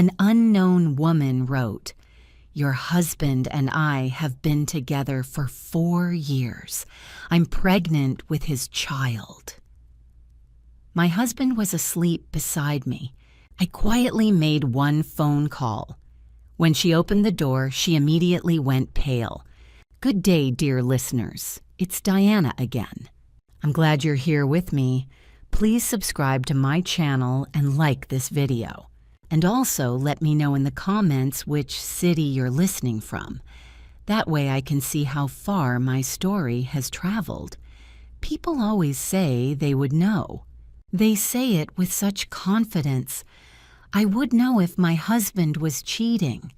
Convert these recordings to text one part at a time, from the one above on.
An unknown woman wrote, "Your husband and I have been together for 4 years. I'm pregnant with his child." My husband was asleep beside me. I quietly made one phone call. When she opened the door, she immediately went pale. "Good day, dear listeners. It's Diana again. I'm glad you're here with me. Please subscribe to my channel and like this video. And also let me know in the comments which city you're listening from. That way I can see how far my story has traveled. People always say they would know. They say it with such confidence. I would know if my husband was cheating.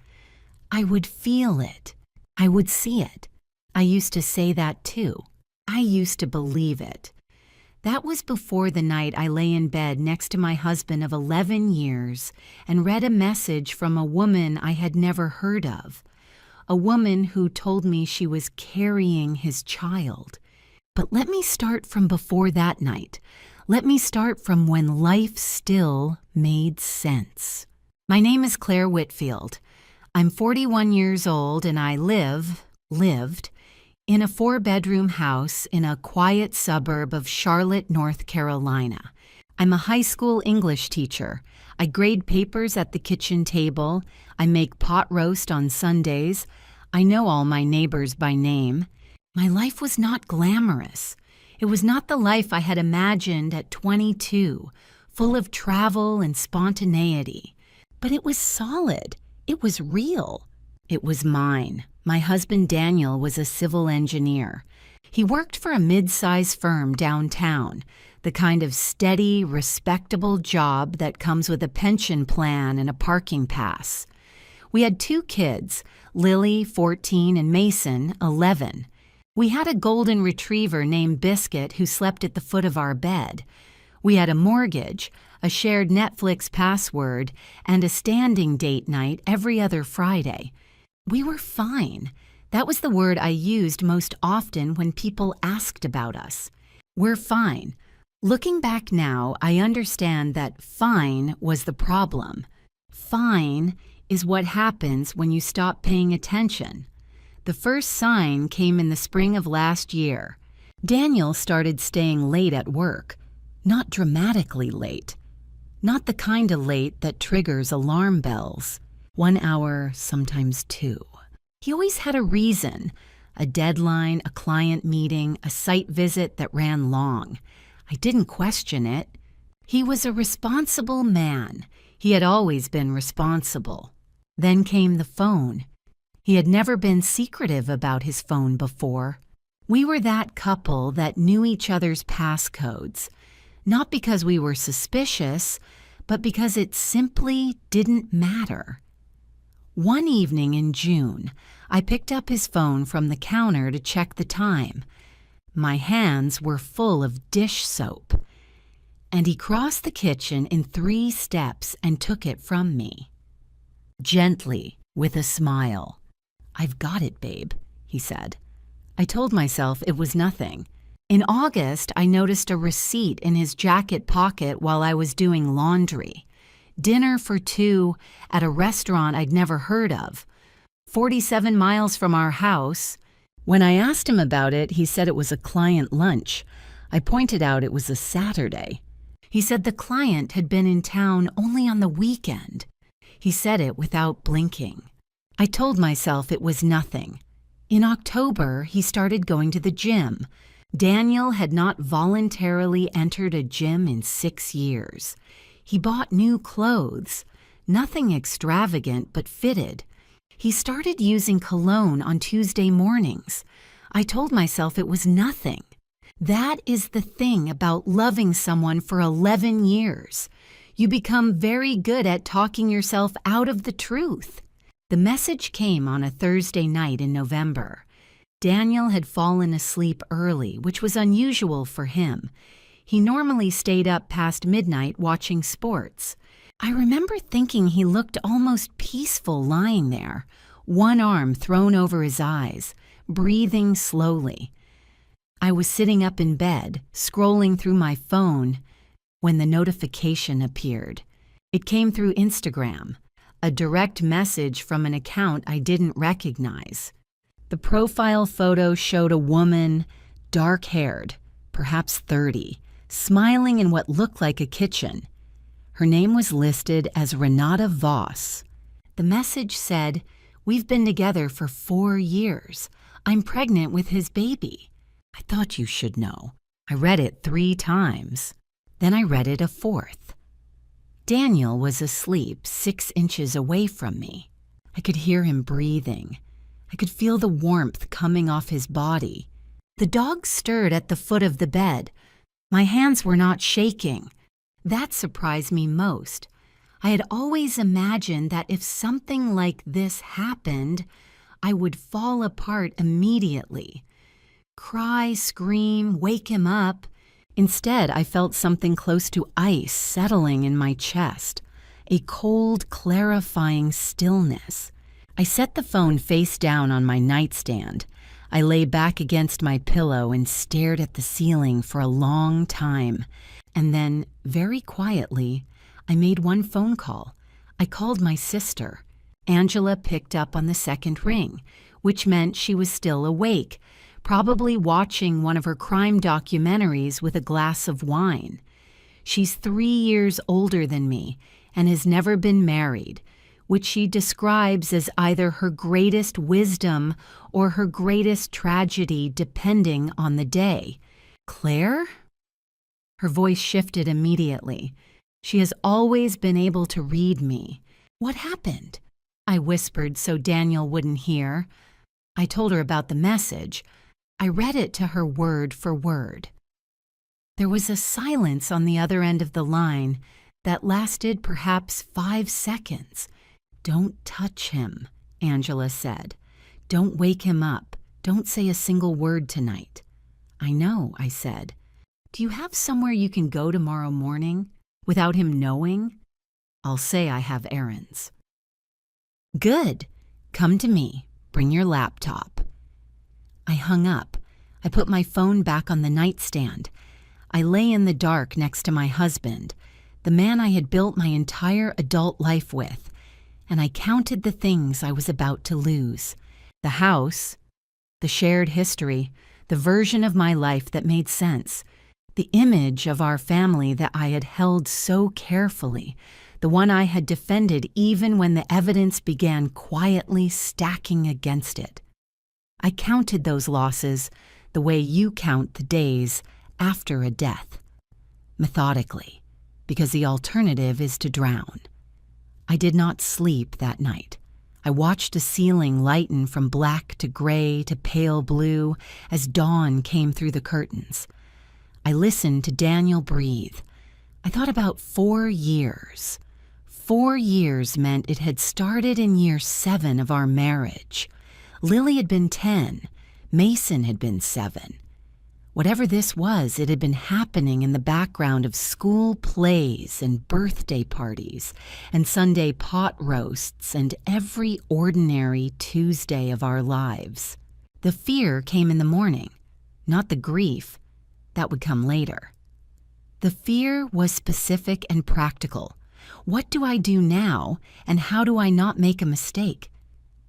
I would feel it. I would see it. I used to say that too. I used to believe it. That was before the night I lay in bed next to my husband of 11 years and read a message from a woman I had never heard of. A woman who told me she was carrying his child. But let me start from before that night. Let me start from when life still made sense. My name is Claire Whitfield. I'm 41 years old and I lived, in a 4-bedroom house in a quiet suburb of Charlotte, North Carolina. I'm a high school English teacher. I grade papers at the kitchen table. I make pot roast on Sundays. I know all my neighbors by name. My life was not glamorous. It was not the life I had imagined at 22, full of travel and spontaneity. But it was solid. It was real. It was mine. My husband Daniel was a civil engineer. He worked for a mid-size firm downtown, the kind of steady, respectable job that comes with a pension plan and a parking pass. We had 2 kids, Lily, 14, and Mason, 11. We had a golden retriever named Biscuit who slept at the foot of our bed. We had a mortgage, a shared Netflix password, and a standing date night every other Friday. We were fine. That was the word I used most often when people asked about us. We're fine. Looking back now, I understand that fine was the problem. Fine is what happens when you stop paying attention. The first sign came in the spring of last year. Daniel started staying late at work. Not dramatically late. Not the kind of late that triggers alarm bells. 1 hour, sometimes 2. He always had a reason. A deadline, a client meeting, a site visit that ran long. I didn't question it. He was a responsible man. He had always been responsible. Then came the phone. He had never been secretive about his phone before. We were that couple that knew each other's passcodes, not because we were suspicious, but because it simply didn't matter. One evening in June, I picked up his phone from the counter to check the time. My hands were full of dish soap, and he crossed the kitchen in 3 steps and took it from me. Gently, with a smile. "I've got it, babe," he said. I told myself it was nothing. In August, I noticed a receipt in his jacket pocket while I was doing laundry. Dinner for 2 at a restaurant I'd never heard of. 47 miles from our house. When I asked him about it, he said it was a client lunch. I pointed out it was a Saturday. He said the client had been in town only on the weekend. He said it without blinking. I told myself it was nothing. In October, he started going to the gym. Daniel had not voluntarily entered a gym in 6 years. He bought new clothes, nothing extravagant but fitted. He started using cologne on Tuesday mornings. I told myself it was nothing. That is the thing about loving someone for 11 years. You become very good at talking yourself out of the truth. The message came on a Thursday night in November. Daniel had fallen asleep early, which was unusual for him. He normally stayed up past midnight watching sports. I remember thinking he looked almost peaceful lying there, one arm thrown over his eyes, breathing slowly. I was sitting up in bed, scrolling through my phone, when the notification appeared. It came through Instagram. a direct message from an account I didn't recognize. The profile photo showed a woman, dark-haired, perhaps 30, smiling in what looked like a kitchen. Her name was listed as Renata Voss. The message said, "We've been together for 4 years. I'm pregnant with his baby." I thought you should know. I read it 3 times. Then I read it a 4th. Daniel was asleep 6 inches away from me. I could hear him breathing. I could feel the warmth coming off his body. The dog stirred at the foot of the bed. My hands were not shaking. That surprised me most. I had always imagined that if something like this happened, I would fall apart immediately. Cry, scream, wake him up. Instead, I felt something close to ice settling in my chest, a cold, clarifying stillness. I set the phone face down on my nightstand. I lay back against my pillow and stared at the ceiling for a long time. And then, very quietly, I made one phone call. I called my sister. Angela picked up on the second ring, which meant she was still awake, probably watching one of her crime documentaries with a glass of wine. She's 3 years older than me and has never been married, which she describes as either her greatest wisdom or her greatest tragedy, depending on the day. Claire? Her voice shifted immediately. She has always been able to read me. What happened? I whispered so Daniel wouldn't hear. I told her about the message. I read it to her word for word. There was a silence on the other end of the line that lasted perhaps 5 seconds. "Don't touch him," Angela said. "Don't wake him up. Don't say a single word tonight." "I know," I said. "Do you have somewhere you can go tomorrow morning without him knowing?" "I'll say I have errands." "Good. Come to me. Bring your laptop." I hung up. I put my phone back on the nightstand. I lay in the dark next to my husband, the man I had built my entire adult life with, and I counted the things I was about to lose. The house, the shared history, the version of my life that made sense, the image of our family that I had held so carefully, the one I had defended even when the evidence began quietly stacking against it. I counted those losses the way you count the days after a death, methodically, because the alternative is to drown. I did not sleep that night. I watched the ceiling lighten from black to gray to pale blue as dawn came through the curtains. I listened to Daniel breathe. I thought about 4 years. 4 years meant it had started in year 7 of our marriage. Lily had been 10. Mason had been 7. Whatever this was, it had been happening in the background of school plays and birthday parties and Sunday pot roasts and every ordinary Tuesday of our lives. The fear came in the morning, not the grief. That would come later. The fear was specific and practical. What do I do now, and how do I not make a mistake?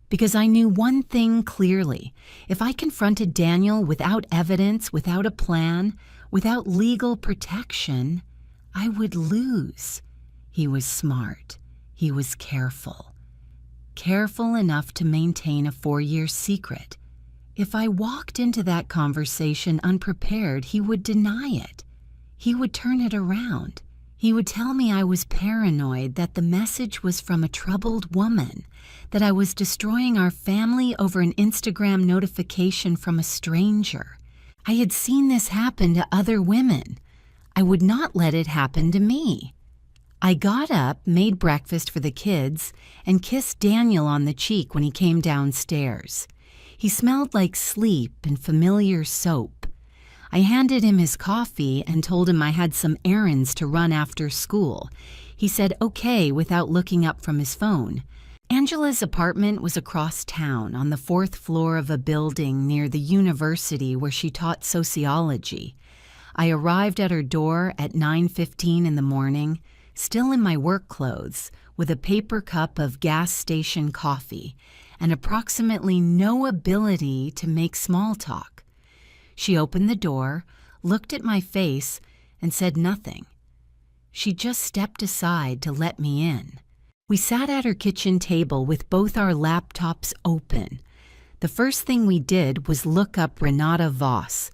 Because I knew one thing clearly. If I confronted Daniel without evidence, without a plan, without legal protection, I would lose. He was smart. He was careful. Careful enough to maintain a 4-year secret. If I walked into that conversation unprepared, he would deny it. He would turn it around. He would tell me I was paranoid, that the message was from a troubled woman, that I was destroying our family over an Instagram notification from a stranger. I had seen this happen to other women. I would not let it happen to me. I got up, made breakfast for the kids, and kissed Daniel on the cheek when he came downstairs. He smelled like sleep and familiar soap. I handed him his coffee and told him I had some errands to run after school. He said okay without looking up from his phone. Angela's apartment was across town on the 4th floor of a building near the university where she taught sociology. I arrived at her door at 9:15 in the morning, still in my work clothes, with a paper cup of gas station coffee and approximately no ability to make small talk. She opened the door, looked at my face, and said nothing. She just stepped aside to let me in. We sat at her kitchen table with both our laptops open. The first thing we did was look up Renata Voss.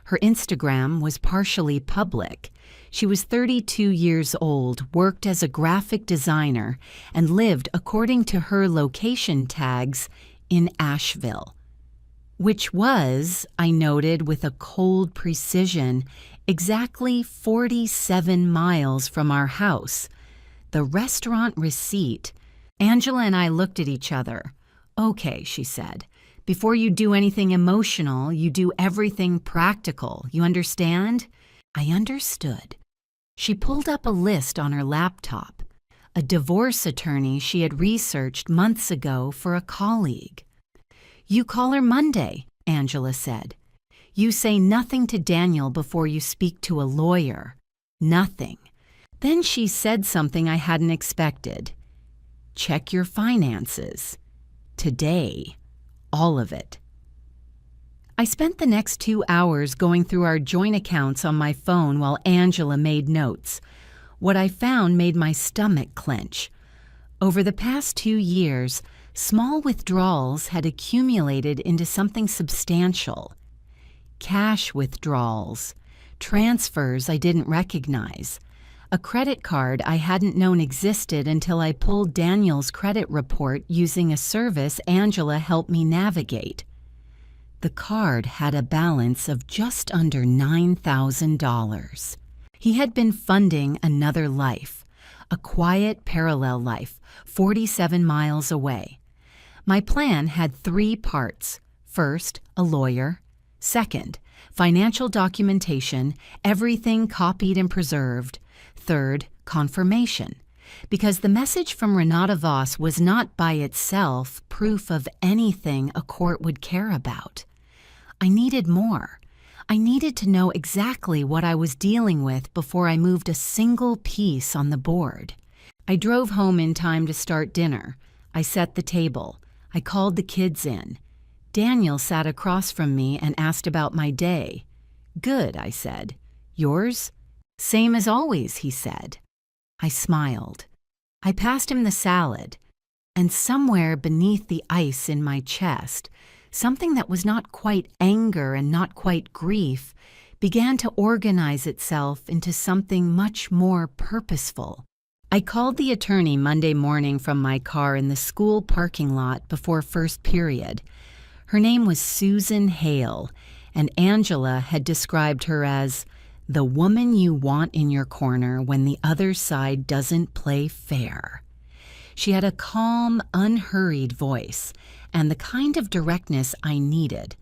Her Instagram was partially public. She was 32 years old, worked as a graphic designer, and lived, according to her location tags, in Asheville, which was, I noted with a cold precision, exactly 47 miles from our house. The restaurant receipt. Angela and I looked at each other. "Okay," she said. "Before you do anything emotional, you do everything practical. You understand?" I understood. She pulled up a list on her laptop, a divorce attorney she had researched months ago for a colleague. "You call her Monday," Angela said. "You say nothing to Daniel before you speak to a lawyer. Nothing." Then she said something I hadn't expected. "Check your finances. Today. All of it." I spent the next 2 hours going through our joint accounts on my phone while Angela made notes. What I found made my stomach clench. Over the past 2 years, small withdrawals had accumulated into something substantial. Cash withdrawals, transfers I didn't recognize, a credit card I hadn't known existed until I pulled Daniel's credit report using a service Angela helped me navigate. The card had a balance of just under $9,000. He had been funding another life, a quiet parallel life, 47 miles away. My plan had 3 parts. First, a lawyer. Second, financial documentation, everything copied and preserved. Third, confirmation, because the message from Renata Voss was not by itself proof of anything a court would care about. I needed more. I needed to know exactly what I was dealing with before I moved a single piece on the board. I drove home in time to start dinner. I set the table. I called the kids in. Daniel sat across from me and asked about my day. "Good," I said. "Yours?" "Same as always," he said. I smiled. I passed him the salad, and somewhere beneath the ice in my chest, something that was not quite anger and not quite grief began to organize itself into something much more purposeful. I called the attorney Monday morning from my car in the school parking lot before first period. Her name was Susan Hale, and Angela had described her as the woman you want in your corner when the other side doesn't play fair. She had a calm, unhurried voice and the kind of directness I needed.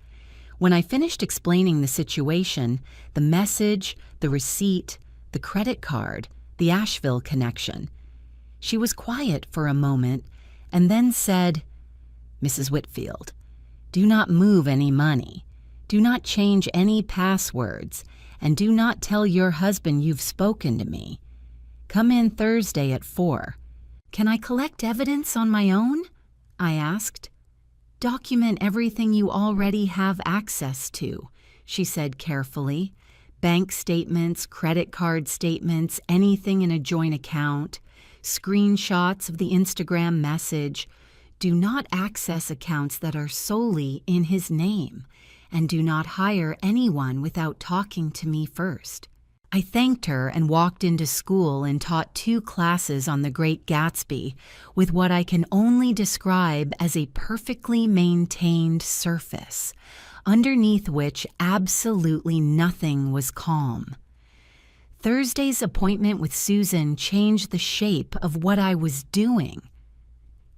When I finished explaining the situation, the message, the receipt, the credit card, the Asheville connection, she was quiet for a moment and then said, "Mrs. Whitfield, do not move any money. Do not change any passwords, and do not tell your husband you've spoken to me. Come in Thursday at 4. "Can I collect evidence on my own?" I asked. "Document everything you already have access to," she said carefully. "Bank statements, credit card statements, anything in a joint account, screenshots of the Instagram message. Do not access accounts that are solely in his name, and do not hire anyone without talking to me first." I thanked her and walked into school and taught 2 classes on The Great Gatsby with what I can only describe as a perfectly maintained surface, underneath which absolutely nothing was calm. Thursday's appointment with Susan changed the shape of what I was doing.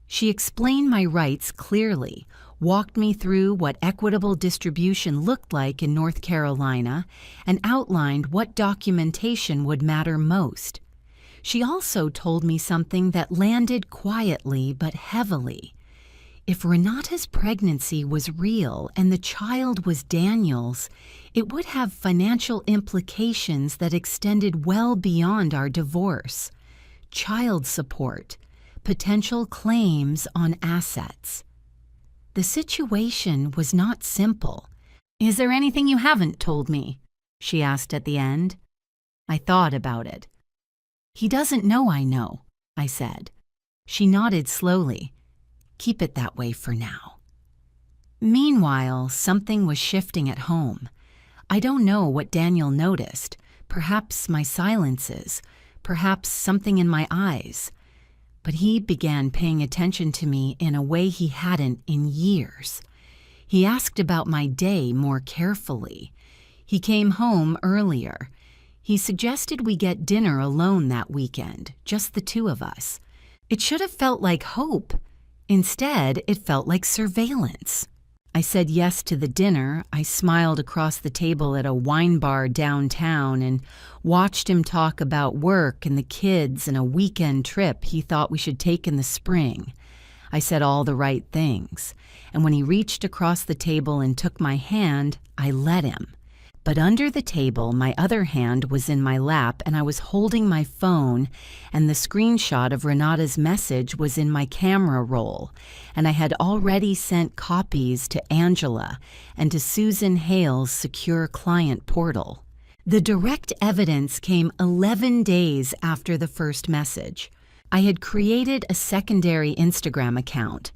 She explained my rights clearly, walked me through what equitable distribution looked like in North Carolina, and outlined what documentation would matter most. She also told me something that landed quietly but heavily. If Renata's pregnancy was real and the child was Daniel's, it would have financial implications that extended well beyond our divorce. Child support, potential claims on assets. The situation was not simple. "Is there anything you haven't told me?" she asked at the end. I thought about it. "He doesn't know I know," I said. She nodded slowly. "Keep it that way for now." Meanwhile, something was shifting at home. I don't know what Daniel noticed. Perhaps my silences, perhaps something in my eyes. But he began paying attention to me in a way he hadn't in years. He asked about my day more carefully. He came home earlier. He suggested we get dinner alone that weekend, just the two of us. It should have felt like hope. Instead, it felt like surveillance. I said yes to the dinner. I smiled across the table at a wine bar downtown and watched him talk about work and the kids and a weekend trip he thought we should take in the spring. I said all the right things, and when he reached across the table and took my hand, I let him. But under the table, my other hand was in my lap, and I was holding my phone, and the screenshot of Renata's message was in my camera roll, and I had already sent copies to Angela and to Susan Hale's secure client portal. The direct evidence came 11 days after the first message. I had created a secondary Instagram account,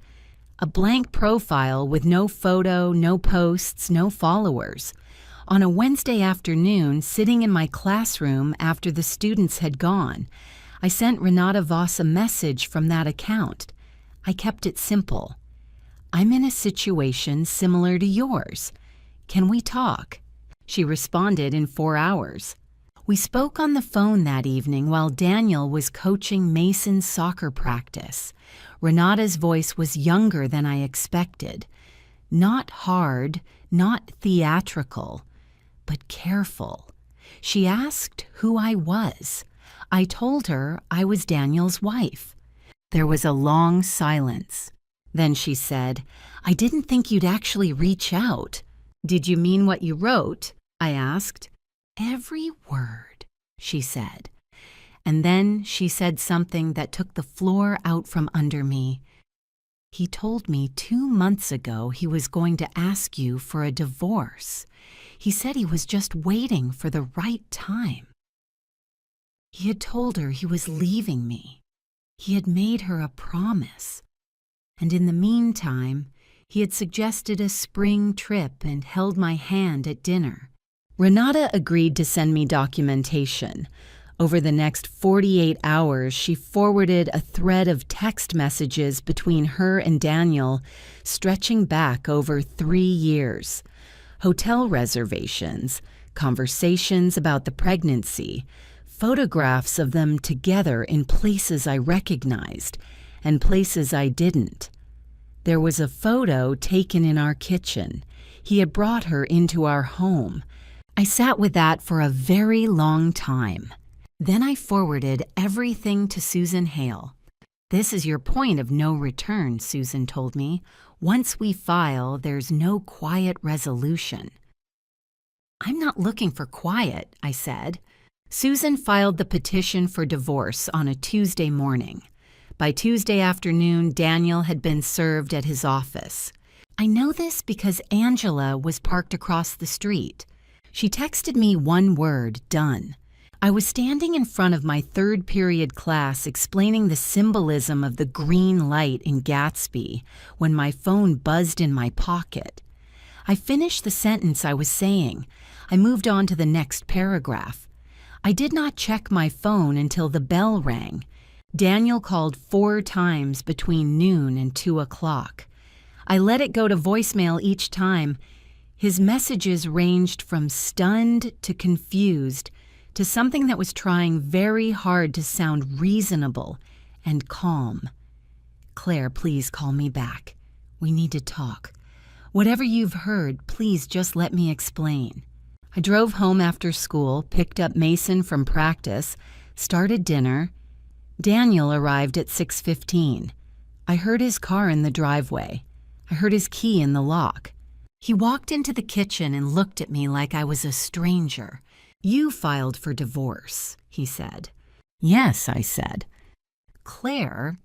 a blank profile with no photo, no posts, no followers. On a Wednesday afternoon, sitting in my classroom after the students had gone, I sent Renata Voss a message from that account. I kept it simple. "I'm in a situation similar to yours. Can we talk?" She responded in 4 hours. We spoke on the phone that evening while Daniel was coaching Mason's soccer practice. Renata's voice was younger than I expected. Not hard, not theatrical, but careful. She asked who I was. I told her I was Daniel's wife. There was a long silence. Then she said, "I didn't think you'd actually reach out." "Did you mean what you wrote?" I asked. "Every word," she said. And then she said something that took the floor out from under me. "He told me 2 months ago he was going to ask you for a divorce. He said he was just waiting for the right time. He had told her he was leaving me. He had made her a promise. And in the meantime, he had suggested a spring trip and held my hand at dinner." Renata agreed to send me documentation. Over the next 48 hours, she forwarded a thread of text messages between her and Daniel, stretching back over 3 years. Hotel reservations, conversations about the pregnancy, photographs of them together in places I recognized and places I didn't. There was a photo taken in our kitchen. He had brought her into our home. I sat with that for a very long time. Then I forwarded everything to Susan Hale. "This is your point of no return," Susan told me. "Once we file, there's no quiet resolution." "I'm not looking for quiet," I said. Susan filed the petition for divorce on a Tuesday morning. By Tuesday afternoon, Daniel had been served at his office. I know this because Angela was parked across the street. She texted me one word, "Done." I was standing in front of my third period class explaining the symbolism of the green light in Gatsby when my phone buzzed in my pocket. I finished the sentence I was saying. I moved on to the next paragraph. I did not check my phone until the bell rang. Daniel called 4 times between noon and 2 o'clock. I let it go to voicemail each time. His messages ranged from stunned to confused to something that was trying very hard to sound reasonable and calm. "Claire, please call me back. We need to talk. Whatever you've heard, please just let me explain." I drove home after school, picked up Mason from practice, started dinner. Daniel arrived at 6:15. I heard his car in the driveway. I heard his key in the lock. He walked into the kitchen and looked at me like I was a stranger. "You filed for divorce," he said. "Yes," I said. "Claire,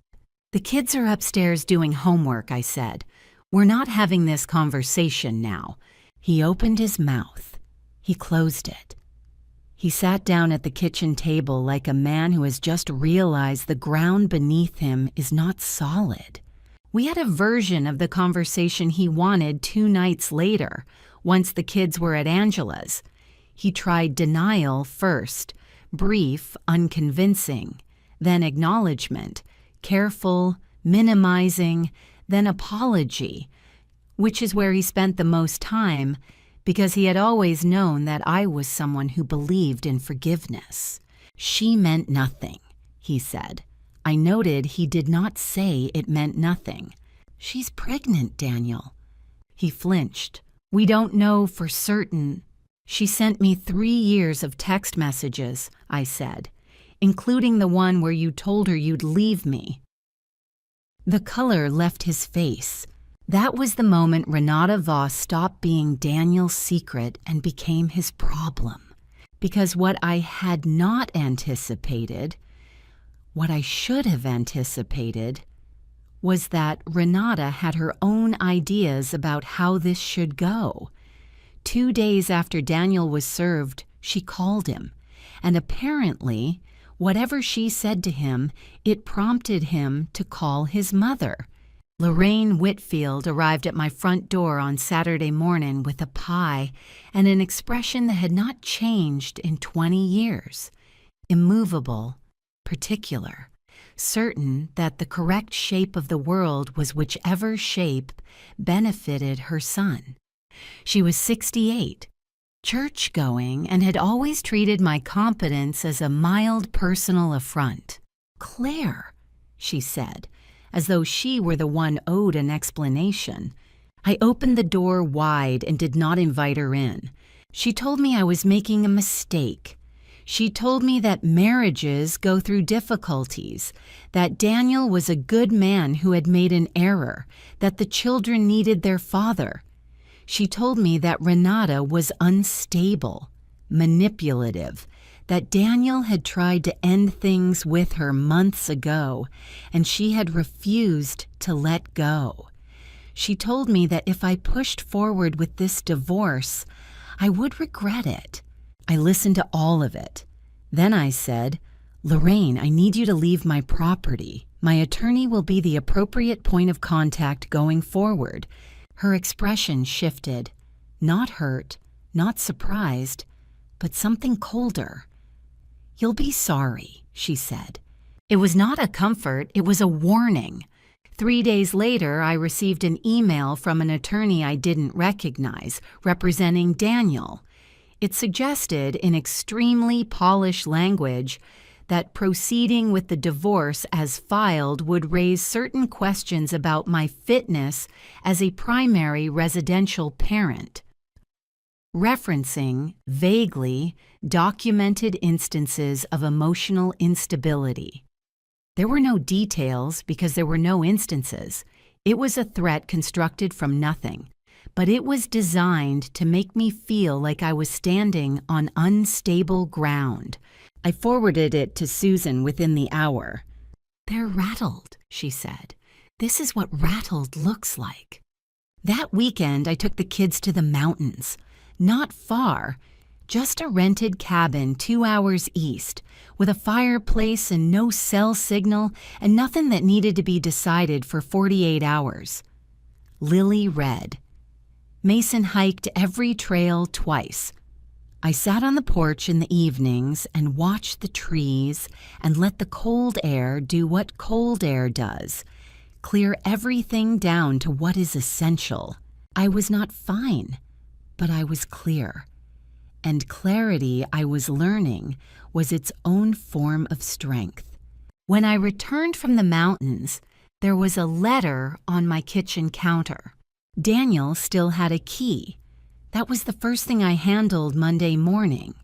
The kids are upstairs doing homework, I said. We're not having this conversation now. He opened his mouth. He closed it. He sat down at the kitchen table like a man who has just realized the ground beneath him is not solid. We had a version of the conversation he wanted 2 nights later, once the kids were at Angela's. He tried denial first, brief, unconvincing, then acknowledgement, careful, minimizing, then apology, which is where he spent the most time, because he had always known that I was someone who believed in forgiveness. She meant nothing, he said. I noted he did not say it meant nothing. She's pregnant, Daniel. He flinched. We don't know for certain. She sent me 3 years of text messages, I said, including the one where you told her you'd leave me. The color left his face. That was the moment Renata Voss stopped being Daniel's secret and became his problem. Because what I had not anticipated, what I should have anticipated, was that Renata had her own ideas about how this should go. 2 days after Daniel was served, she called him, and apparently, whatever she said to him, it prompted him to call his mother. Lorraine Whitfield arrived at my front door on Saturday morning with a pie and an expression that had not changed in 20 years. Immovable, particular, certain that the correct shape of the world was whichever shape benefited her son. She was 68, church-going, and had always treated my competence as a mild personal affront. Claire, she said, as though she were the one owed an explanation. I opened the door wide and did not invite her in. She told me I was making a mistake. She told me that marriages go through difficulties, that Daniel was a good man who had made an error, that the children needed their father. She told me that Renata was unstable, manipulative, that Daniel had tried to end things with her months ago, and she had refused to let go. She told me that if I pushed forward with this divorce, I would regret it. I listened to all of it. Then I said, Lorraine, I need you to leave my property. My attorney will be the appropriate point of contact going forward. Her expression shifted, not hurt, not surprised, but something colder. You'll be sorry, she said. It was not a comfort, it was a warning. 3 days later, I received an email from an attorney I didn't recognize, representing Daniel. It suggested, in extremely polished language, that proceeding with the divorce as filed would raise certain questions about my fitness as a primary residential parent, referencing, vaguely, documented instances of emotional instability. There were no details because there were no instances. It was a threat constructed from nothing, but it was designed to make me feel like I was standing on unstable ground. I forwarded it to Susan within the hour. They're rattled, she said. This is what rattled looks like. That weekend, I took the kids to the mountains. Not far, just a rented cabin 2 hours east, with a fireplace and no cell signal and nothing that needed to be decided for 48 hours. Lily read. Mason hiked every trail twice. I sat on the porch in the evenings and watched the trees and let the cold air do what cold air does, clear everything down to what is essential. I was not fine, but I was clear. And clarity, I was learning, was its own form of strength. When I returned from the mountains, there was a letter on my kitchen counter. Daniel still had a key. That was the first thing I handled Monday morning.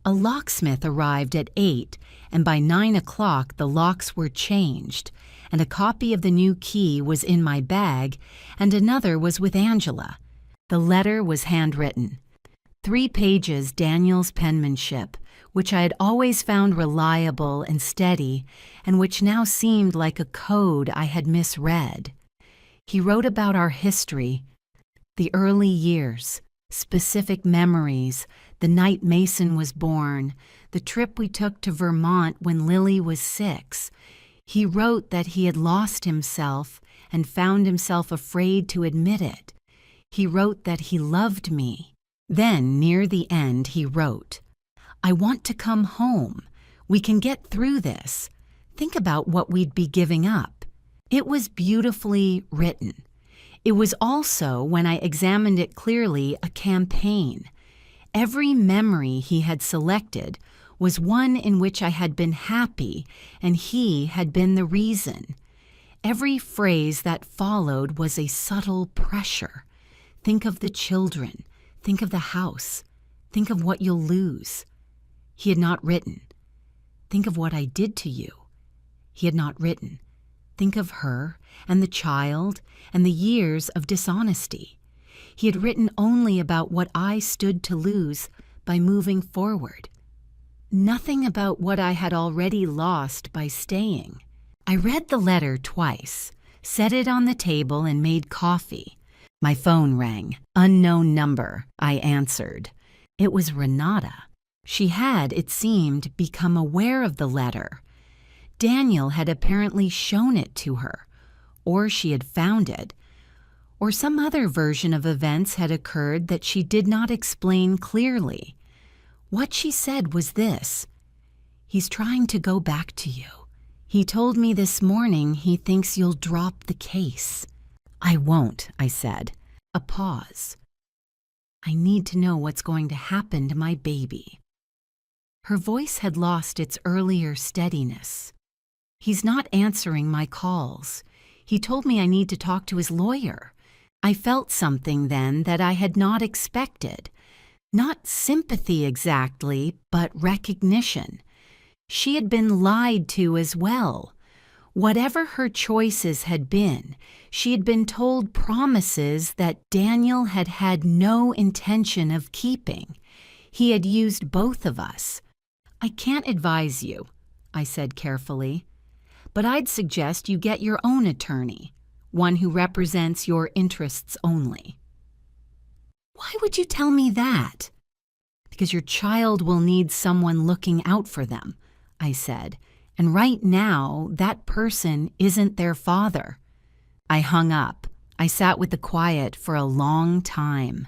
A locksmith arrived at 8, and by 9 o'clock the locks were changed, and a copy of the new key was in my bag, and another was with Angela. The letter was handwritten. 3 pages Daniel's penmanship, which I had always found reliable and steady, and which now seemed like a code I had misread. He wrote about our history, the early years, specific memories, the night Mason was born, the trip we took to Vermont when Lily was 6. He wrote that he had lost himself and found himself afraid to admit it. He wrote that he loved me. Then, near the end, he wrote, "I want to come home. We can get through this. Think about what we'd be giving up." It was beautifully written. It was also, when I examined it clearly, a campaign. Every memory he had selected was one in which I had been happy, and he had been the reason. Every phrase that followed was a subtle pressure. Think of the children. Think of the house. Think of what you'll lose. He had not written, "Think of what I did to you." He had not written, "Think of her and the child and the years of dishonesty." He had written only about what I stood to lose by moving forward. Nothing about what I had already lost by staying. I read the letter twice, set it on the table, and made coffee. My phone rang. "Unknown number," I answered. It was Renata. She had, it seemed, become aware of the letter. Daniel had apparently shown it to her, or she had found it, or some other version of events had occurred that she did not explain clearly. What she said was this: "He's trying to go back to you. He told me this morning he thinks you'll drop the case." "I won't," I said. A pause. "I need to know what's going to happen to my baby." Her voice had lost its earlier steadiness. "He's not answering my calls. He told me I need to talk to his lawyer." I felt something then that I had not expected. Not sympathy exactly, but recognition. She had been lied to as well. Whatever her choices had been, she had been told promises that Daniel had had no intention of keeping. He had used both of us. "I can't advise you," I said carefully, "but I'd suggest you get your own attorney, one who represents your interests only." "Why would you tell me that?" "Because your child will need someone looking out for them," I said, "and right now that person isn't their father." I hung up. I sat with the quiet for a long time.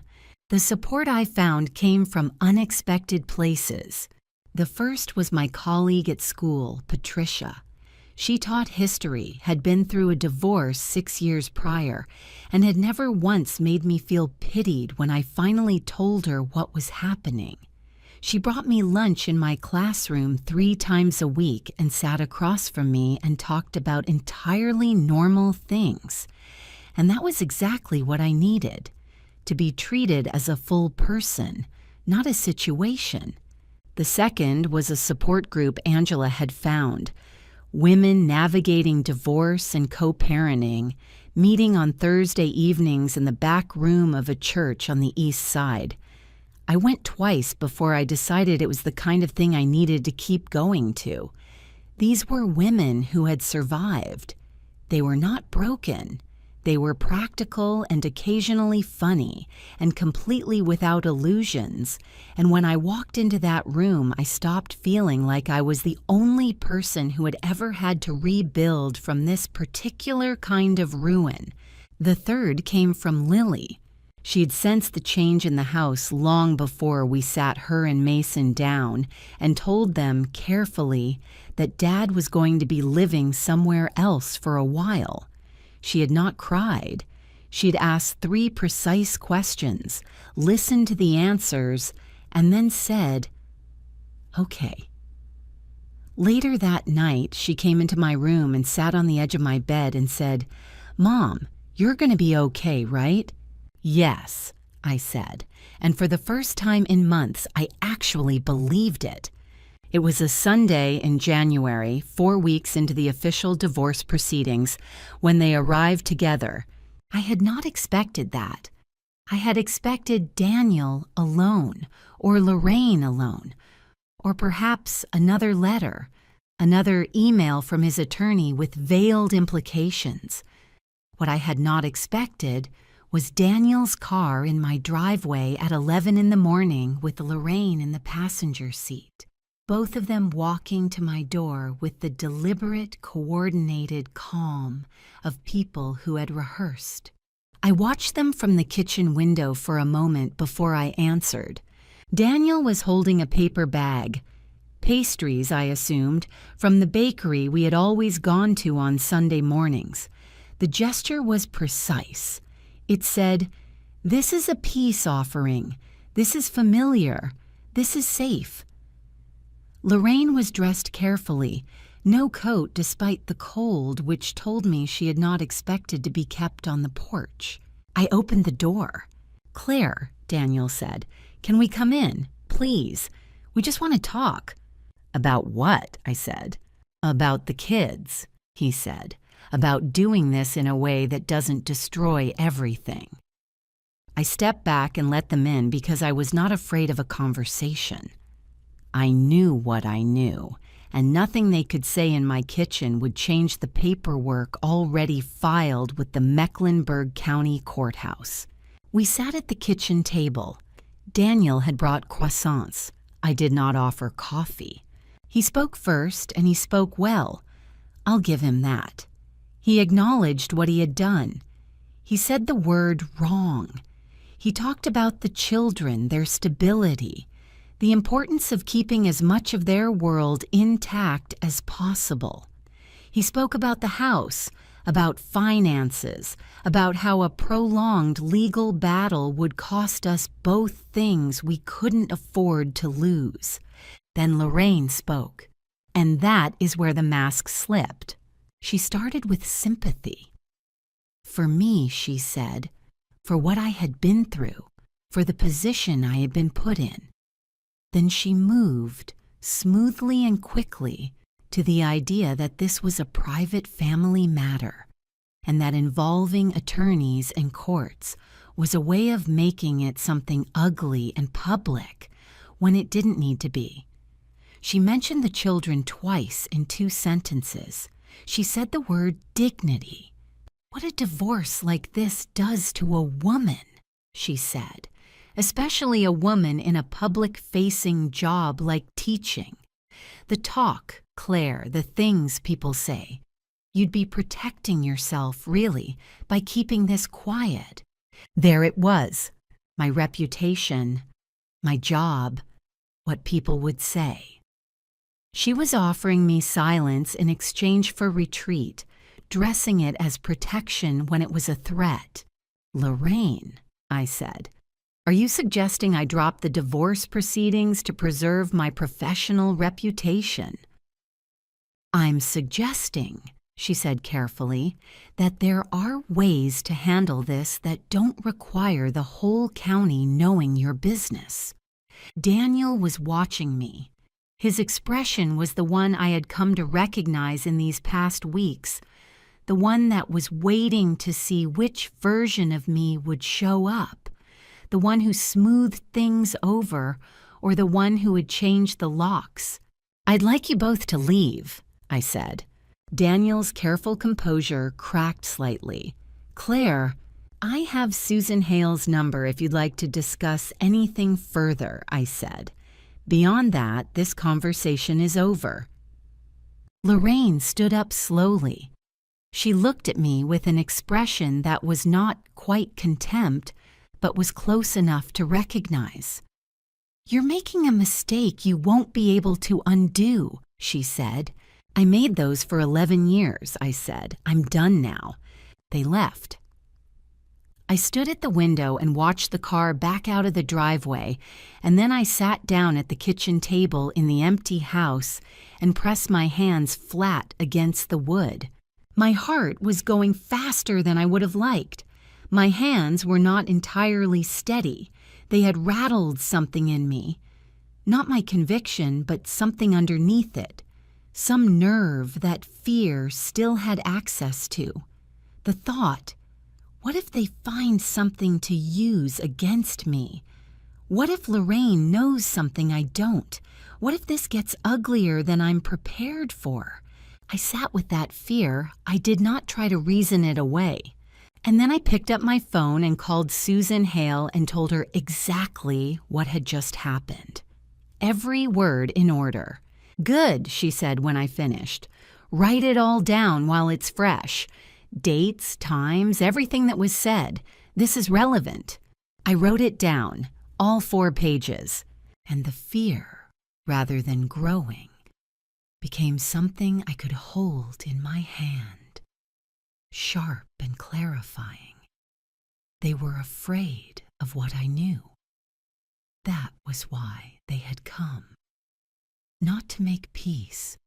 The support I found came from unexpected places. The first was my colleague at school, Patricia. She taught history, had been through a divorce 6 years prior, and had never once made me feel pitied when I finally told her what was happening. She brought me lunch in my classroom 3 times a week and sat across from me and talked about entirely normal things. And that was exactly what I needed, to be treated as a full person, not a situation. The second was a support group Angela had found, women navigating divorce and co-parenting, meeting on Thursday evenings in the back room of a church on the east side. I went twice before I decided it was the kind of thing I needed to keep going to. These were women who had survived. They were not broken. They were practical and occasionally funny and completely without illusions. And when I walked into that room, I stopped feeling like I was the only person who had ever had to rebuild from this particular kind of ruin. The third came from Lily. She had sensed the change in the house long before we sat her and Mason down and told them carefully that Dad was going to be living somewhere else for a while. She had not cried. She had asked 3 precise questions, listened to the answers, and then said, "Okay." Later that night, she came into my room and sat on the edge of my bed and said, "Mom, you're going to be okay, right?" "Yes," I said, and for the first time in months, I actually believed it. It was a Sunday in January, 4 weeks into the official divorce proceedings, when they arrived together. I had not expected that. I had expected Daniel alone, or Lorraine alone, Or perhaps another letter, another email from his attorney with veiled implications. What I had not expected was Daniel's car in my driveway at 11 in the morning with Lorraine in the passenger seat, both of them walking to my door with the deliberate, coordinated calm of people who had rehearsed. I watched them from the kitchen window for a moment before I answered. Daniel was holding a paper bag. Pastries, I assumed, from the bakery we had always gone to on Sunday mornings. The gesture was precise. It said, "This is a peace offering. This is familiar. This is safe." Lorraine was dressed carefully, no coat despite the cold, which told me she had not expected to be kept on the porch. I opened the door. "Claire," Daniel said, "can we come in? Please. We just want to talk." "About what?" I said. "About the kids," he said. "About doing this in a way that doesn't destroy everything." I stepped back and let them in because I was not afraid of a conversation. I knew what I knew, and nothing they could say in my kitchen would change the paperwork already filed with the Mecklenburg County Courthouse. We sat at the kitchen table. Daniel had brought croissants. I did not offer coffee. He spoke first, and he spoke well. I'll give him that. He acknowledged what he had done. He said the word wrong. He talked about the children, their stability, the importance of keeping as much of their world intact as possible. He spoke about the house, about finances, about how a prolonged legal battle would cost us both things we couldn't afford to lose. Then Lorraine spoke, and that is where the mask slipped. She started with sympathy. For me, she said, for what I had been through, for the position I had been put in. Then she moved, smoothly and quickly, to the idea that this was a private family matter, and that involving attorneys and courts was a way of making it something ugly and public when it didn't need to be. She mentioned the children twice in 2 sentences. She said the word dignity. "What a divorce like this does to a woman," she said, "especially a woman in a public-facing job like teaching. The talk, Claire, the things people say. You'd be protecting yourself, really, by keeping this quiet." There it was, my reputation, my job, what people would say. She was offering me silence in exchange for retreat, dressing it as protection when it was a threat. "Lorraine," I said, "are you suggesting I drop the divorce proceedings to preserve my professional reputation?" "I'm suggesting," she said carefully, "that there are ways to handle this that don't require the whole county knowing your business." Daniel was watching me. His expression was the one I had come to recognize in these past weeks, the one that was waiting to see which version of me would show up, the one who smoothed things over or the one who would change the locks. "I'd like you both to leave," I said. Daniel's careful composure cracked slightly. "Claire, I have Susan Hale's number if you'd like to discuss anything further," I said. "Beyond that, this conversation is over." Lorraine stood up slowly. She looked at me with an expression that was not quite contempt, but was close enough to recognize. "You're making a mistake you won't be able to undo," she said. "I made those for 11 years, I said. "I'm done now." They left. I stood at the window and watched the car back out of the driveway, and then I sat down at the kitchen table in the empty house and pressed my hands flat against the wood. My heart was going faster than I would have liked. My hands were not entirely steady. They had rattled something in me. Not my conviction, but something underneath it. Some nerve that fear still had access to. The thought, what if they find something to use against me? What if Lorraine knows something I don't? What if this gets uglier than I'm prepared for? I sat with that fear. I did not try to reason it away. And then I picked up my phone and called Susan Hale and told her exactly what had just happened. Every word in order. "Good," she said when I finished. "Write it all down while it's fresh. Dates, times, everything that was said. This is relevant." I wrote it down, all 4 pages, and the fear, rather than growing, became something I could hold in my hand, sharp and clarifying. They were afraid of what I knew. That was why they had come. Not to make peace,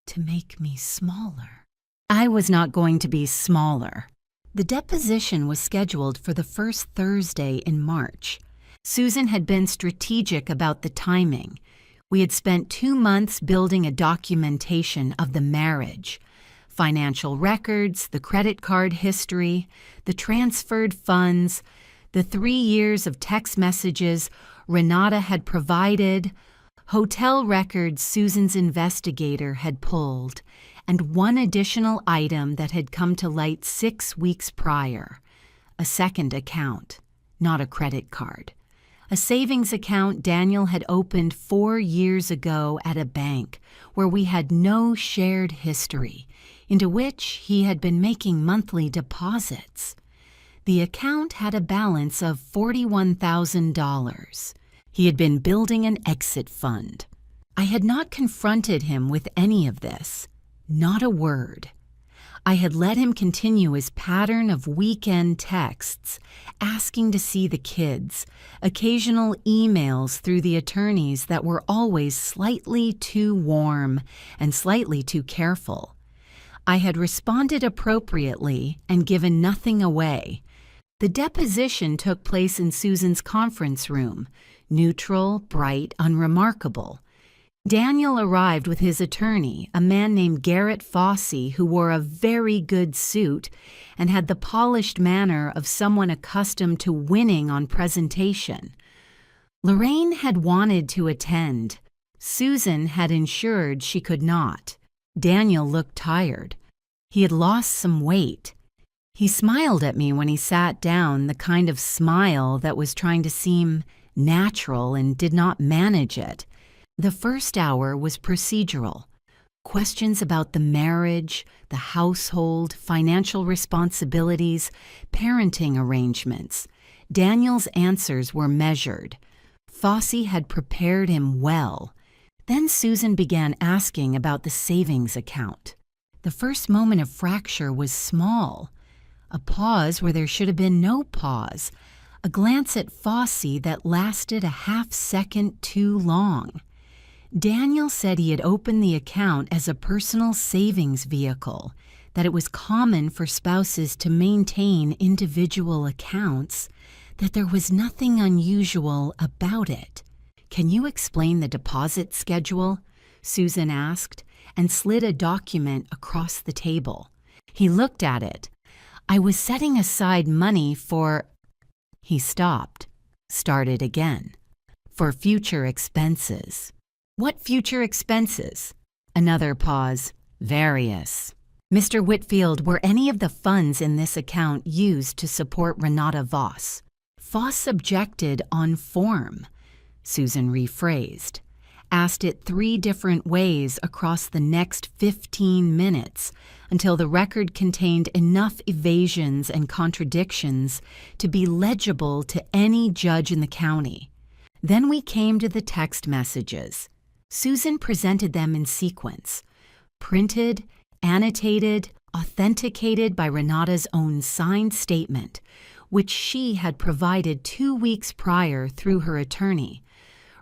to make me smaller. I was not going to be smaller. The deposition was scheduled for the first Thursday in March. Susan had been strategic about the timing. We had spent 2 months building a documentation of the marriage. Financial records, the credit card history, the transferred funds, the 3 years of text messages Renata had provided, hotel records Susan's investigator had pulled, and one additional item that had come to light 6 weeks prior, a second account, not a credit card. A savings account Daniel had opened 4 years ago at a bank where we had no shared history, into which he had been making monthly deposits. The account had a balance of $41,000. He had been building an exit fund. I had not confronted him with any of this, not a word. I had let him continue his pattern of weekend texts, asking to see the kids, occasional emails through the attorneys that were always slightly too warm and slightly too careful. I had responded appropriately and given nothing away. The deposition took place in Susan's conference room, neutral, bright, unremarkable. Daniel arrived with his attorney, a man named Garrett Fossey, who wore a very good suit and had the polished manner of someone accustomed to winning on presentation. Lorraine had wanted to attend. Susan had ensured she could not. Daniel looked tired. He had lost some weight. He smiled at me when he sat down, the kind of smile that was trying to seem natural and did not manage it. The first hour was procedural. Questions about the marriage, the household, financial responsibilities, parenting arrangements. Daniel's answers were measured. Fossey had prepared him well. Then Susan began asking about the savings account. The first moment of fracture was small. A pause where there should have been no pause. A glance at Fossey that lasted a half-second too long. Daniel said he had opened the account as a personal savings vehicle, that it was common for spouses to maintain individual accounts, that there was nothing unusual about it. "Can you explain the deposit schedule?" Susan asked, and slid a document across the table. He looked at it. "I was setting aside money for—" He stopped, started again. "For future expenses." "What future expenses?" Another pause. "Various." "Mr. Whitfield, were any of the funds in this account used to support Renata Voss?" Voss objected on form. Susan rephrased, asked it 3 different ways across the next 15 minutes until the record contained enough evasions and contradictions to be legible to any judge in the county. Then we came to the text messages. Susan presented them in sequence, printed, annotated, authenticated by Renata's own signed statement, which she had provided 2 weeks prior through her attorney.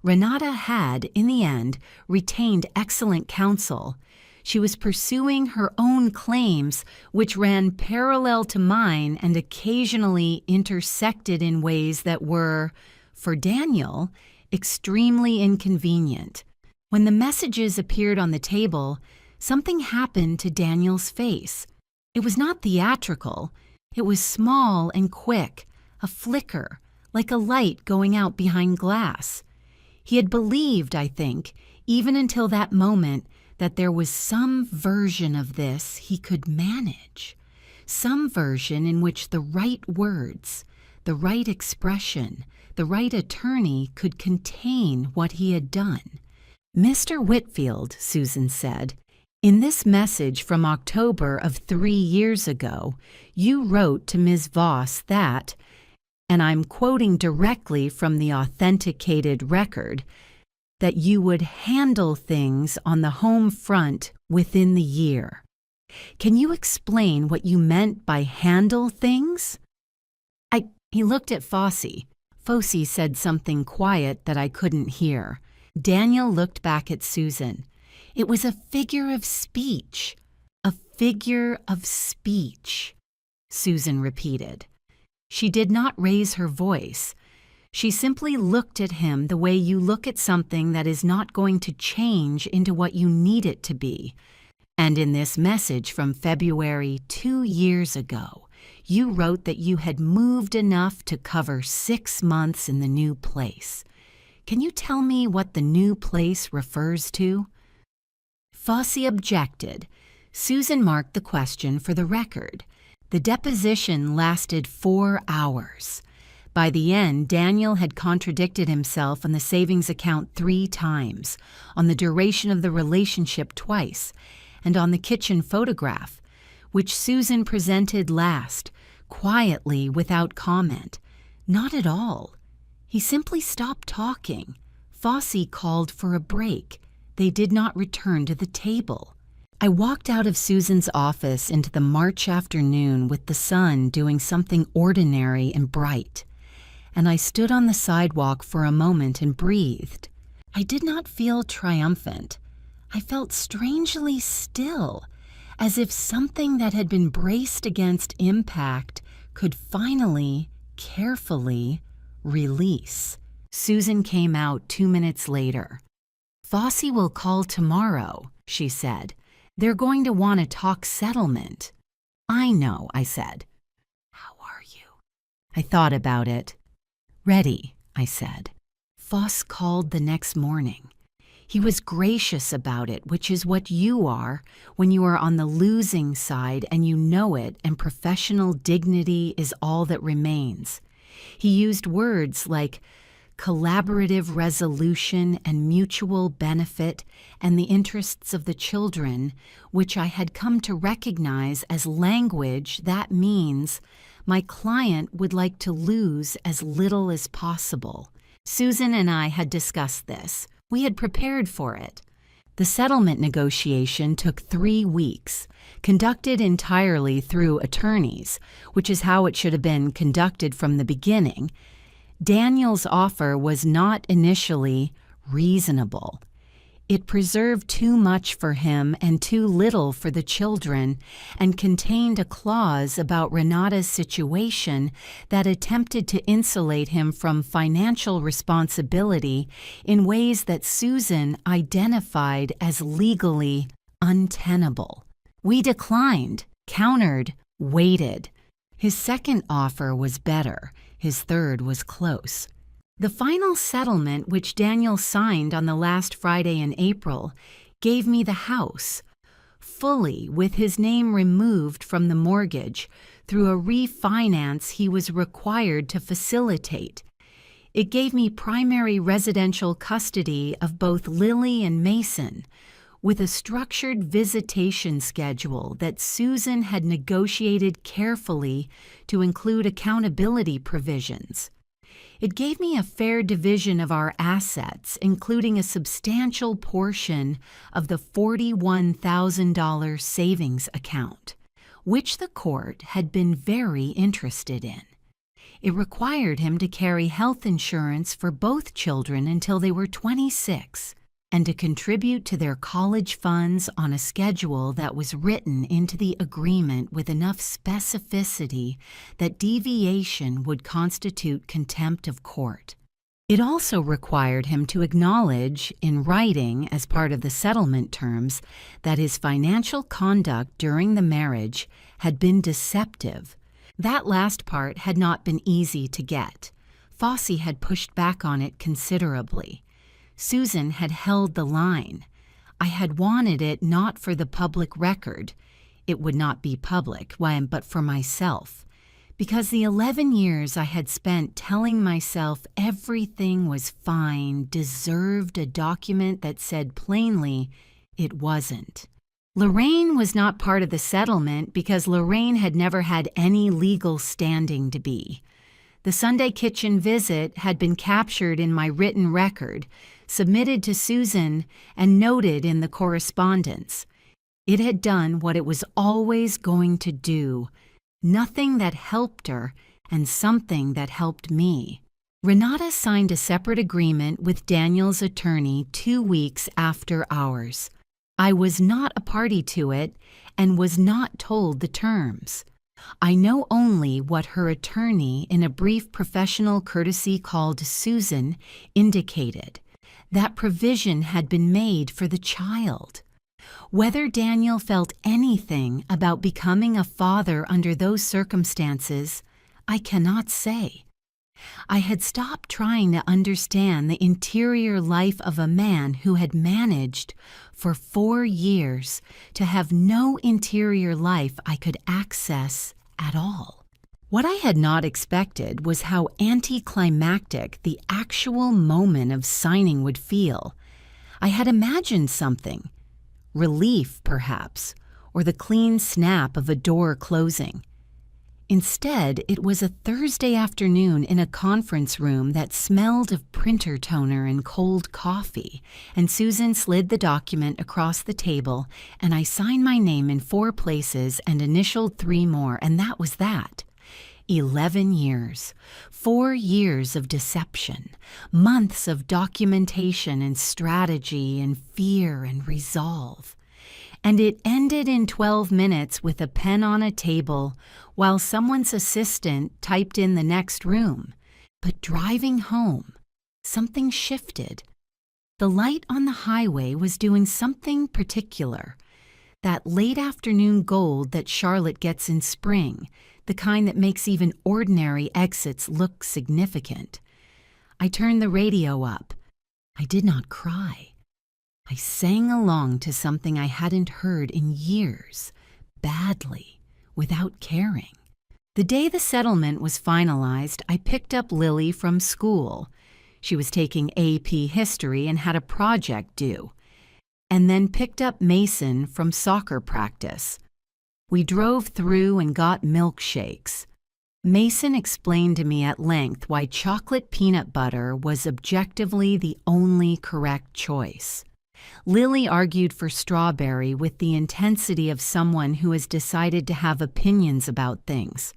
Renata had, in the end, retained excellent counsel. She was pursuing her own claims, which ran parallel to mine and occasionally intersected in ways that were, for Daniel, extremely inconvenient. When the messages appeared on the table, something happened to Daniel's face. It was not theatrical. It was small and quick, a flicker, like a light going out behind glass. He had believed, I think, even until that moment, that there was some version of this he could manage, some version in which the right words, the right expression, the right attorney could contain what he had done. "Mr. Whitfield," Susan said, "in this message from October of 3 years ago, you wrote to Ms. Voss that," and I'm quoting directly from the authenticated record, "that you would handle things on the home front within the year. Can you explain what you meant by handle things?" He looked at Fossey. Fossey said something quiet that I couldn't hear. Daniel looked back at Susan. It was a figure of speech. "A figure of speech," Susan repeated. She did not raise her voice. She simply looked at him the way you look at something that is not going to change into what you need it to be. "And in this message from February 2 years ago, you wrote that you had moved enough to cover 6 months in the new place. Can you tell me what the new place refers to?" Fossey objected. Susan marked the question for the record. The deposition lasted 4 hours. By the end, Daniel had contradicted himself on the savings account 3 times, on the duration of the relationship twice, and on the kitchen photograph, which Susan presented last, quietly without comment. Not at all. He simply stopped talking. Fossey called for a break. They did not return to the table. I walked out of Susan's office into the March afternoon with the sun doing something ordinary and bright, and I stood on the sidewalk for a moment and breathed. I did not feel triumphant. I felt strangely still, as if something that had been braced against impact could finally, carefully, release. Susan came out 2 minutes later. "Fossey will call tomorrow," she said. "They're going to want to talk settlement." "I know," I said. "How are you?" I thought about it. "Ready," I said. Foss called the next morning. He was gracious about it, which is what you are when you are on the losing side and you know it, and professional dignity is all that remains. He used words like collaborative resolution and mutual benefit and the interests of the children, which I had come to recognize as language that means my client would like to lose as little as possible. Susan and I had discussed this. We had prepared for it. The settlement negotiation took 3 weeks, conducted entirely through attorneys, which is how it should have been conducted from the beginning. Daniel's offer was not initially reasonable. It preserved too much for him and too little for the children, and contained a clause about Renata's situation that attempted to insulate him from financial responsibility in ways that Susan identified as legally untenable. We declined, countered, waited. His second offer was better. His third was close. The final settlement, which Daniel signed on the last Friday in April, gave me the house, fully with his name removed from the mortgage through a refinance he was required to facilitate. It gave me primary residential custody of both Lily and Mason, with a structured visitation schedule that Susan had negotiated carefully to include accountability provisions. It gave me a fair division of our assets, including a substantial portion of the $41,000 savings account, which the court had been very interested in. It required him to carry health insurance for both children until they were 26, and to contribute to their college funds on a schedule that was written into the agreement with enough specificity that deviation would constitute contempt of court. It also required him to acknowledge, in writing as part of the settlement terms, that his financial conduct during the marriage had been deceptive. That last part had not been easy to get. Fosse had pushed back on it considerably. Susan had held the line. I had wanted it not for the public record. It would not be public, but for myself. Because the 11 years I had spent telling myself everything was fine deserved a document that said plainly it wasn't. Lorraine was not part of the settlement because Lorraine had never had any legal standing to be. The Sunday kitchen visit had been captured in my written record, submitted to Susan, and noted in the correspondence. It had done what it was always going to do, nothing that helped her and something that helped me. Renata signed a separate agreement with Daniel's attorney 2 weeks after ours. I was not a party to it and was not told the terms. I know only what her attorney, in a brief professional courtesy called Susan, indicated, that provision had been made for the child. Whether Daniel felt anything about becoming a father under those circumstances, I cannot say. I had stopped trying to understand the interior life of a man who had managed, for 4 years, to have no interior life I could access at all. What I had not expected was how anticlimactic the actual moment of signing would feel. I had imagined something. Relief, perhaps, or the clean snap of a door closing. Instead, it was a Thursday afternoon in a conference room that smelled of printer toner and cold coffee, and Susan slid the document across the table, and I signed my name in 4 places and initialed 3 more, and that was that. 11 years, 4 years of deception, months of documentation and strategy and fear and resolve. And it ended in 12 minutes with a pen on a table while someone's assistant typed in the next room. But driving home, something shifted. The light on the highway was doing something particular. That late afternoon gold that Charlotte gets in spring, the kind that makes even ordinary exits look significant. I turned the radio up. I did not cry. I sang along to something I hadn't heard in years, badly, without caring. The day the settlement was finalized, I picked up Lily from school. She was taking AP History and had a project due. And then picked up Mason from soccer practice. We drove through and got milkshakes. Mason explained to me at length why chocolate peanut butter was objectively the only correct choice. Lily argued for strawberry with the intensity of someone who has decided to have opinions about things.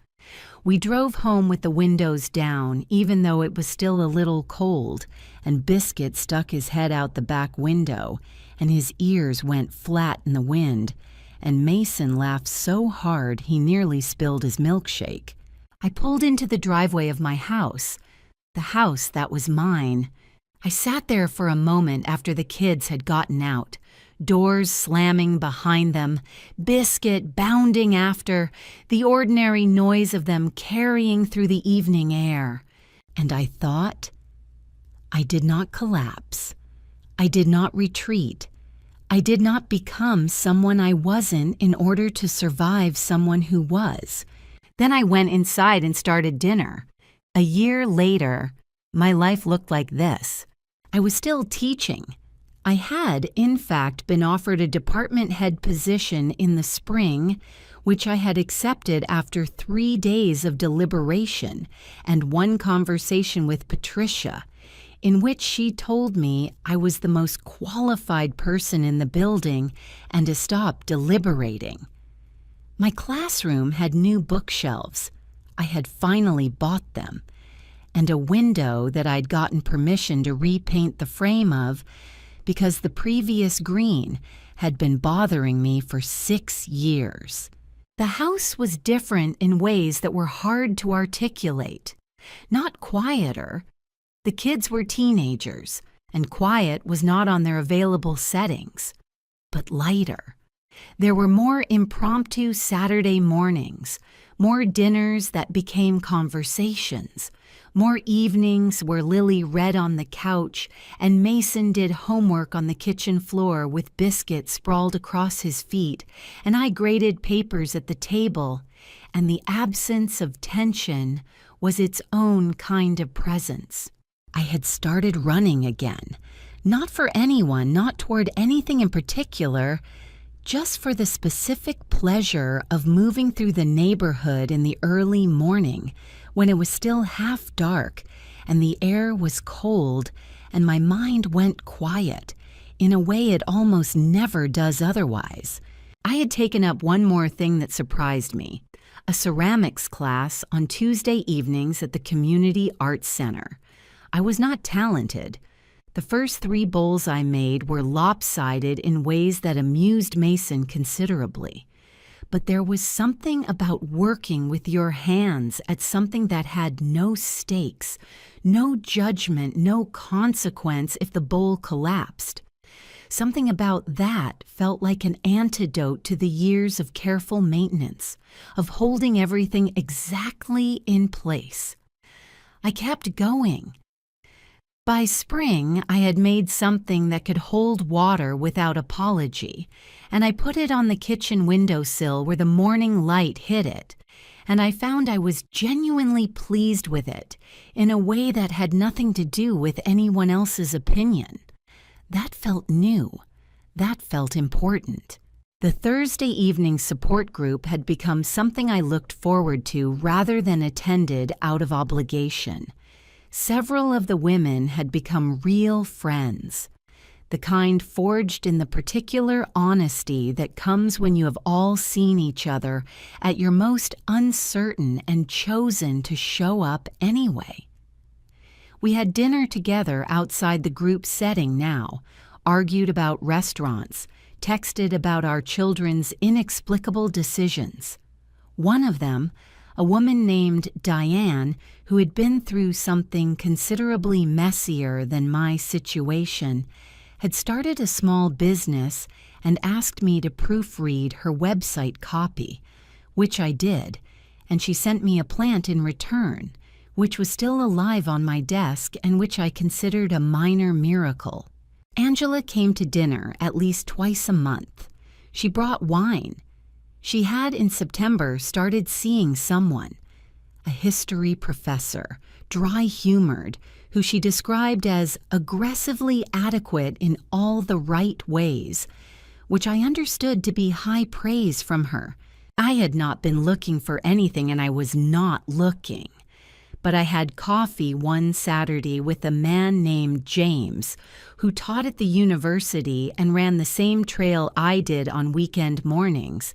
We drove home with the windows down, even though it was still a little cold, and Biscuit stuck his head out the back window, and his ears went flat in the wind, and Mason laughed so hard he nearly spilled his milkshake. I pulled into the driveway of my house, the house that was mine. I sat there for a moment after the kids had gotten out, doors slamming behind them, Biscuit bounding after, the ordinary noise of them carrying through the evening air. And I thought, I did not collapse. I did not retreat. I did not become someone I wasn't in order to survive someone who was. Then I went inside and started dinner. A year later, my life looked like this. I was still teaching. I had, in fact, been offered a department head position in the spring, which I had accepted after 3 days of deliberation and one conversation with Patricia, in which she told me I was the most qualified person in the building and to stop deliberating. My classroom had new bookshelves. I had finally bought them, and a window that I'd gotten permission to repaint the frame of because the previous green had been bothering me for 6 years. The house was different in ways that were hard to articulate. Not quieter. The kids were teenagers, and quiet was not on their available settings, but lighter. There were more impromptu Saturday mornings, more dinners that became conversations, more evenings where Lily read on the couch and Mason did homework on the kitchen floor with biscuits sprawled across his feet, and I graded papers at the table, and the absence of tension was its own kind of presence. I had started running again, not for anyone, not toward anything in particular, just for the specific pleasure of moving through the neighborhood in the early morning when it was still half dark and the air was cold and my mind went quiet in a way it almost never does otherwise. I had taken up one more thing that surprised me, a ceramics class on Tuesday evenings at the Community Arts Center. I was not talented. The first 3 bowls I made were lopsided in ways that amused Mason considerably. But there was something about working with your hands at something that had no stakes, no judgment, no consequence if the bowl collapsed. Something about that felt like an antidote to the years of careful maintenance, of holding everything exactly in place. I kept going. By spring, I had made something that could hold water without apology, and I put it on the kitchen windowsill where the morning light hit it, and I found I was genuinely pleased with it in a way that had nothing to do with anyone else's opinion. That felt new. That felt important. The Thursday evening support group had become something I looked forward to rather than attended out of obligation. Several of the women had become real friends, the kind forged in the particular honesty that comes when you have all seen each other at your most uncertain and chosen to show up anyway. We had dinner together outside the group setting now, argued about restaurants, texted about our children's inexplicable decisions. One of them, a woman named Diane, who had been through something considerably messier than my situation, had started a small business and asked me to proofread her website copy, which I did, and she sent me a plant in return, which was still alive on my desk and which I considered a minor miracle. Angela came to dinner at least twice a month. She brought wine. She had in September started seeing someone, a history professor, dry-humored, who she described as aggressively adequate in all the right ways, which I understood to be high praise from her. I had not been looking for anything, and I was not looking. But I had coffee one Saturday with a man named James, who taught at the university and ran the same trail I did on weekend mornings.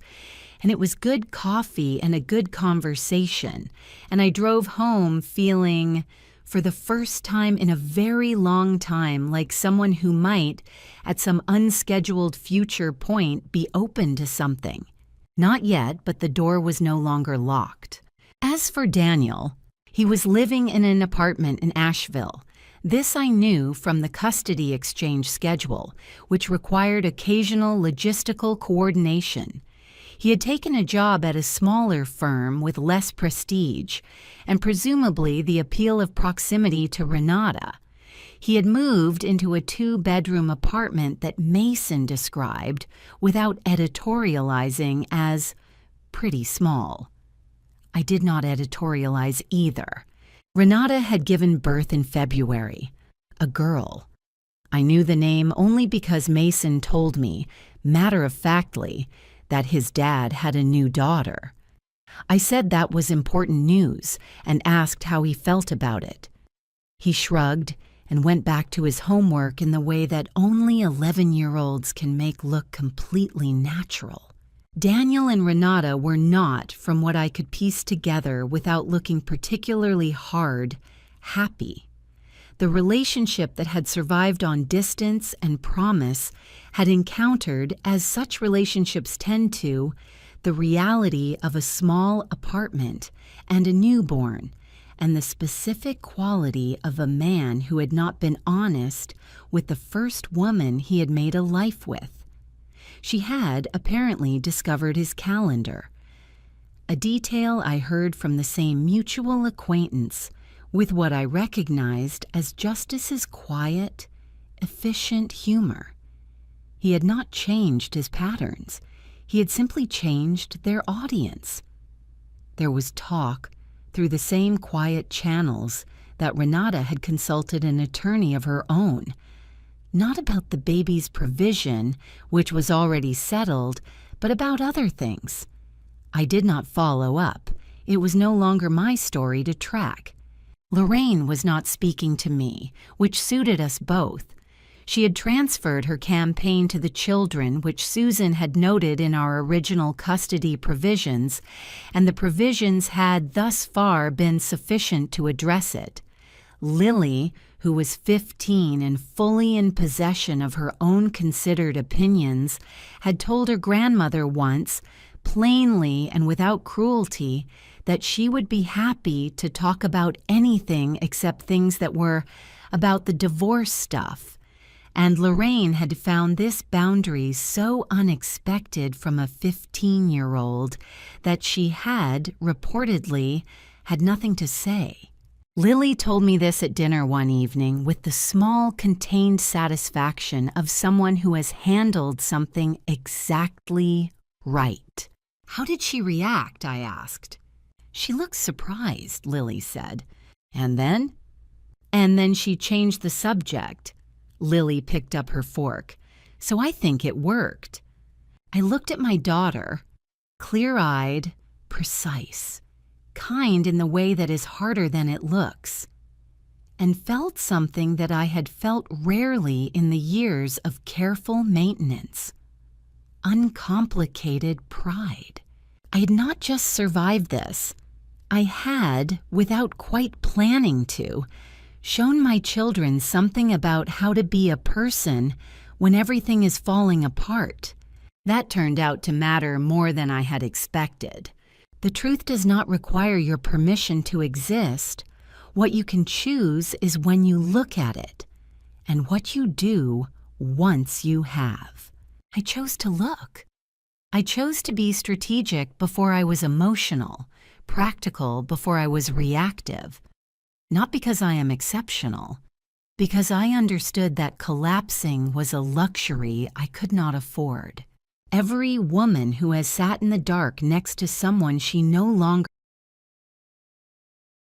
And it was good coffee and a good conversation, and I drove home feeling, for the first time in a very long time, like someone who might, at some unscheduled future point, be open to something. Not yet, but the door was no longer locked. As for Daniel, he was living in an apartment in Asheville. This I knew from the custody exchange schedule, which required occasional logistical coordination. He had taken a job at a smaller firm with less prestige, and presumably the appeal of proximity to Renata. He had moved into a 2-bedroom apartment that Mason described, without editorializing, as pretty small. I did not editorialize either. Renata had given birth in February, a girl. I knew the name only because Mason told me, matter-of-factly, that his dad had a new daughter. I said that was important news and asked how he felt about it. He shrugged and went back to his homework in the way that only 11-year-olds can make look completely natural. Daniel and Renata were not, from what I could piece together without looking particularly hard, happy. The relationship that had survived on distance and promise had encountered, as such relationships tend to, the reality of a small apartment and a newborn, and the specific quality of a man who had not been honest with the first woman he had made a life with. She had apparently discovered his calendar, a detail I heard from the same mutual acquaintance with what I recognized as Justice's quiet, efficient humor. He had not changed his patterns. He had simply changed their audience. There was talk through the same quiet channels that Renata had consulted an attorney of her own, not about the baby's provision, which was already settled, but about other things. I did not follow up. It was no longer my story to track. Lorraine was not speaking to me, which suited us both. She had transferred her campaign to the children, which Susan had noted in our original custody provisions, and the provisions had thus far been sufficient to address it. Lily, who was 15 and fully in possession of her own considered opinions, had told her grandmother once, plainly and without cruelty, that she would be happy to talk about anything except things that were about the divorce stuff. And Lorraine had found this boundary so unexpected from a 15-year-old that she had, reportedly, had nothing to say. Lily told me this at dinner one evening with the small, contained satisfaction of someone who has handled something exactly right. "How did she react?" I asked. "She looked surprised," Lily said. "And then?" "And then she changed the subject." Lily picked up her fork. "So I think it worked." I looked at my daughter, clear-eyed, precise, kind in the way that is harder than it looks, and felt something that I had felt rarely in the years of careful maintenance: uncomplicated pride. I had not just survived this. I had, without quite planning to, shown my children something about how to be a person when everything is falling apart. That turned out to matter more than I had expected. The truth does not require your permission to exist. What you can choose is when you look at it, and what you do once you have. I chose to look. I chose to be strategic before I was emotional, practical before I was reactive. Not because I am exceptional, because I understood that collapsing was a luxury I could not afford. Every woman who has sat in the dark next to someone she no longer